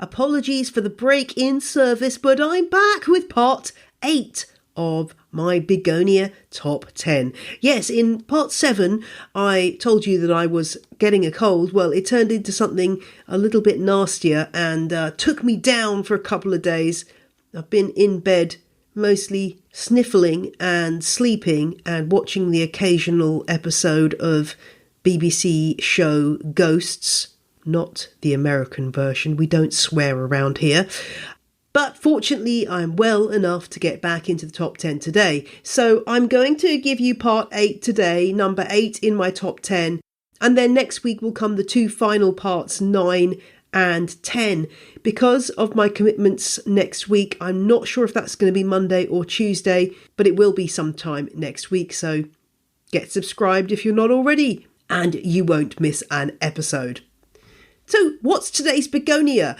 Apologies for the break in service, but I'm back with part 8 of my Begonia top 10. Yes, in part 7, I told you that I was getting a cold. Well, it turned into something a little bit nastier and took me down for a couple of days. I've been in bed, mostly sniffling and sleeping and watching the occasional episode of BBC show Ghosts. Not the American version. We don't swear around here. But fortunately, I'm well enough to get back into the top 10 today. So I'm going to give you part 8 today, number 8 in my top 10. And then next week will come the 2 final parts, 9 and 10. Because of my commitments next week, I'm not sure if that's going to be Monday or Tuesday, but it will be sometime next week. So get subscribed if you're not already, and you won't miss an episode. So what's today's begonia?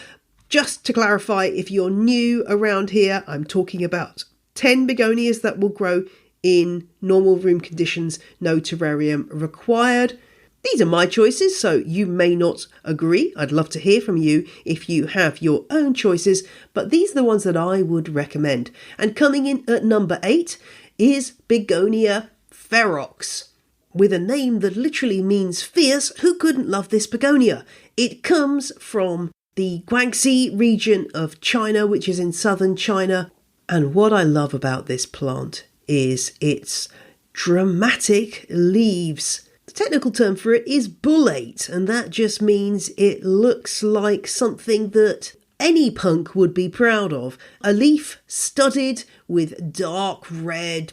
Just to clarify, if you're new around here, I'm talking about 10 begonias that will grow in normal room conditions, no terrarium required. These are my choices, so you may not agree. I'd love to hear from you if you have your own choices, but these are the ones that I would recommend. And coming in at number 8 is Begonia ferox. With a name that literally means fierce, who couldn't love this begonia? It comes from the Guangxi region of China, which is in southern China. And what I love about this plant is its dramatic leaves. The technical term for it is bullate, and that just means it looks like something that any punk would be proud of. A leaf studded with dark red,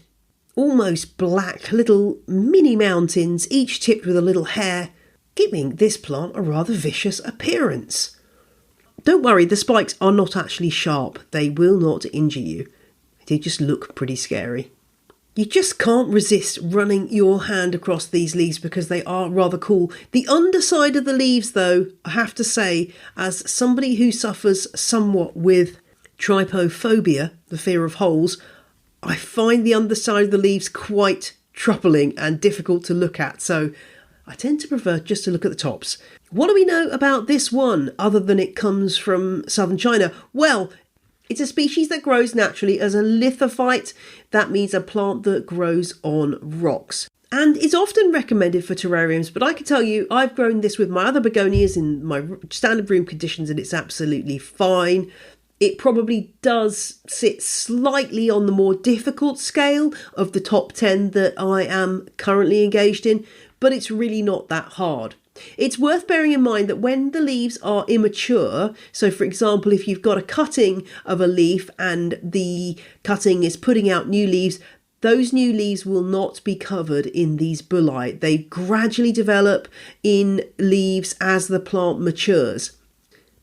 almost black little mini mountains, each tipped with a little hair, giving this plant a rather vicious appearance. Don't worry, the spikes are not actually sharp. They will not injure you. They just look pretty scary. You just can't resist running your hand across these leaves because they are rather cool. The underside of the leaves, though, I have to say, as somebody who suffers somewhat with trypophobia, the fear of holes, I find the underside of the leaves quite troubling and difficult to look at, so I tend to prefer just to look at the tops. What do we know about this one, other than it comes from southern China? Well, it's a species that grows naturally as a lithophyte. That means a plant that grows on rocks. And it's often recommended for terrariums, but I can tell you, I've grown this with my other begonias in my standard room conditions and it's absolutely fine. It probably does sit slightly on the more difficult scale of the top 10 that I am currently engaged in, but it's really not that hard. It's worth bearing in mind that when the leaves are immature, so for example, if you've got a cutting of a leaf and the cutting is putting out new leaves, those new leaves will not be covered in these bullae. They gradually develop in leaves as the plant matures.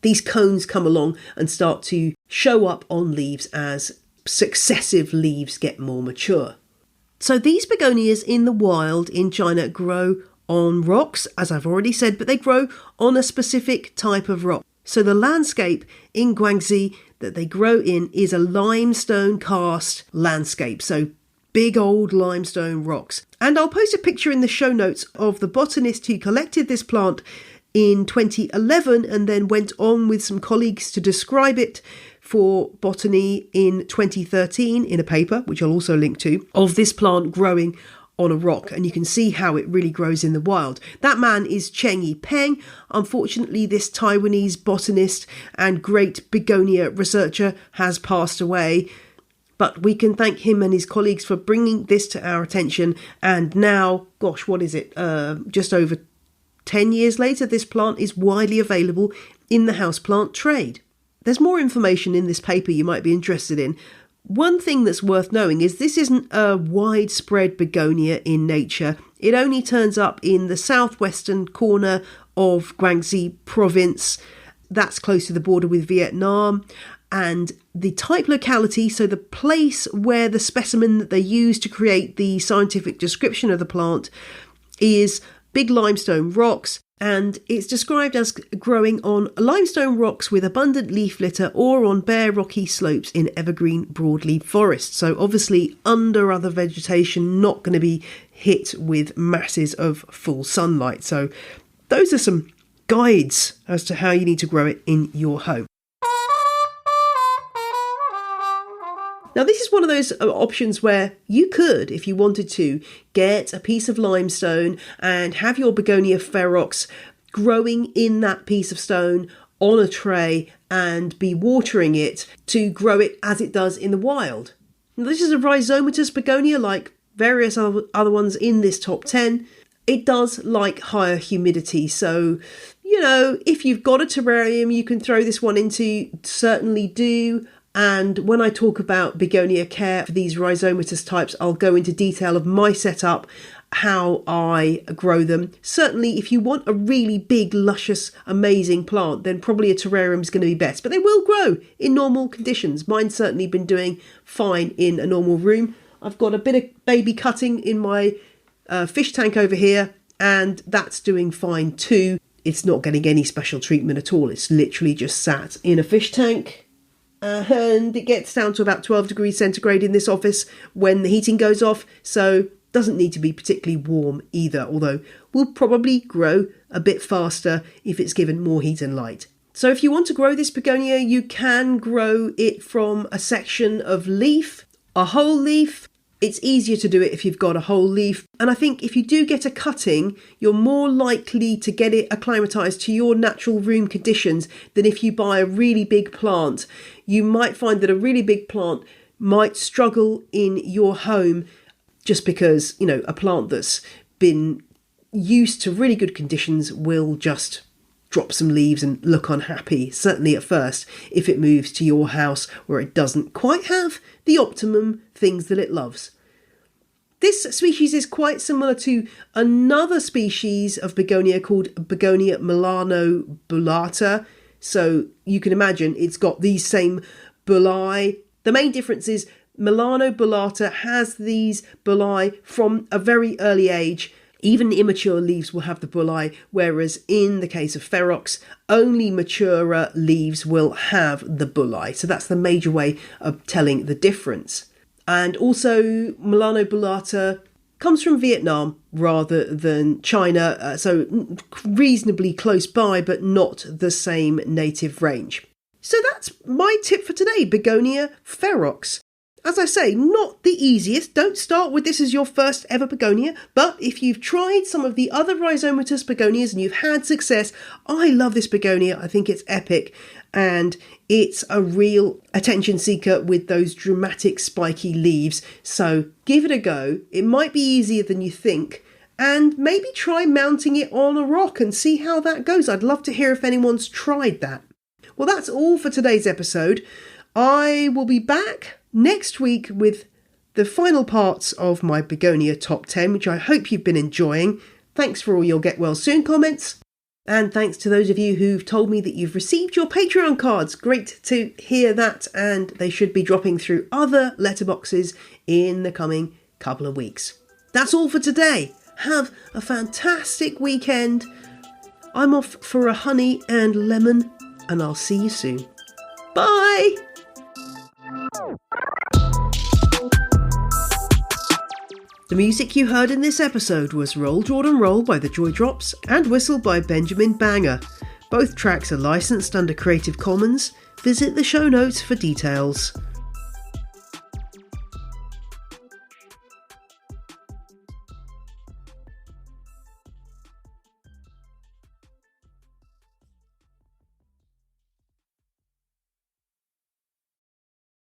These cones come along and start to show up on leaves as successive leaves get more mature. So these begonias in the wild in China grow on rocks, as I've already said, but they grow on a specific type of rock. So the landscape in Guangxi that they grow in is a limestone karst landscape. So big old limestone rocks. And I'll post a picture in the show notes of the botanist who collected this plant in 2011 and then went on with some colleagues to describe it for botany in 2013 in a paper, which I'll also link to, of this plant growing on a rock, and you can see how it really grows in the wild. That man is Cheng Yipeng. Unfortunately, this Taiwanese botanist and great begonia researcher has passed away, but we can thank him and his colleagues for bringing this to our attention, and now, gosh, what is it, just over 10 years later, this plant is widely available in the houseplant trade. There's more information in this paper you might be interested in. One thing that's worth knowing is this isn't a widespread begonia in nature. It only turns up in the southwestern corner of Guangxi province. That's close to the border with Vietnam. And the type locality, so the place where the specimen that they use to create the scientific description of the plant, is big limestone rocks, and it's described as growing on limestone rocks with abundant leaf litter or on bare rocky slopes in evergreen broadleaf forests. So obviously under other vegetation, not going to be hit with masses of full sunlight. So those are some guides as to how you need to grow it in your home. Now, this is one of those options where you could, if you wanted to, get a piece of limestone and have your Begonia ferox growing in that piece of stone on a tray and be watering it to grow it as it does in the wild. Now, this is a rhizomatous begonia like various other ones in this top 10. It does like higher humidity, so if you've got a terrarium you can throw this one into, certainly do. And when I talk about begonia care for these rhizomatous types, I'll go into detail of my setup, how I grow them. Certainly, if you want a really big, luscious, amazing plant, then probably a terrarium is going to be best. But they will grow in normal conditions. Mine's certainly been doing fine in a normal room. I've got a bit of baby cutting in my fish tank over here, and that's doing fine too. It's not getting any special treatment at all. It's literally just sat in a fish tank. And it gets down to about 12 degrees centigrade in this office when the heating goes off, so doesn't need to be particularly warm either, although will probably grow a bit faster if it's given more heat and light. So if you want to grow this begonia, you can grow it from a section of leaf, a whole leaf. It's easier to do it if you've got a whole leaf. And I think if you do get a cutting, you're more likely to get it acclimatised to your natural room conditions than if you buy a really big plant. You might find that a really big plant might struggle in your home just because, a plant that's been used to really good conditions will just drop some leaves and look unhappy, certainly at first, if it moves to your house where it doesn't quite have the optimum things that it loves. This species is quite similar to another species of begonia called Begonia Milano bullata. So you can imagine it's got these same bullae. The main difference is Milano bullata has these bullae from a very early age. Even immature leaves will have the bullae, whereas in the case of ferox, only maturer leaves will have the bullae. So that's the major way of telling the difference. And also, Milano bullata comes from Vietnam rather than China, so reasonably close by, but not the same native range. So that's my tip for today, Begonia ferox. As I say, not the easiest. Don't start with this as your first ever begonia, but if you've tried some of the other rhizomatous begonias and you've had success, I love this begonia. I think it's epic, and it's a real attention seeker with those dramatic spiky leaves. So give it a go. It might be easier than you think, and maybe try mounting it on a rock and see how that goes. I'd love to hear if anyone's tried that. Well, that's all for today's episode. I will be back next week with the final parts of my begonia top 10, which I hope you've been enjoying. Thanks for all your get well soon comments. And thanks to those of you who've told me that you've received your Patreon cards. Great to hear that, and they should be dropping through other letterboxes in the coming couple of weeks. That's all for today. Have a fantastic weekend. I'm off for a honey and lemon, and I'll see you soon. Bye! The music you heard in this episode was Roll Jordan Roll by the Joy Drops and Whistle by Benjamin Banger. Both tracks are licensed under Creative Commons. Visit the show notes for details.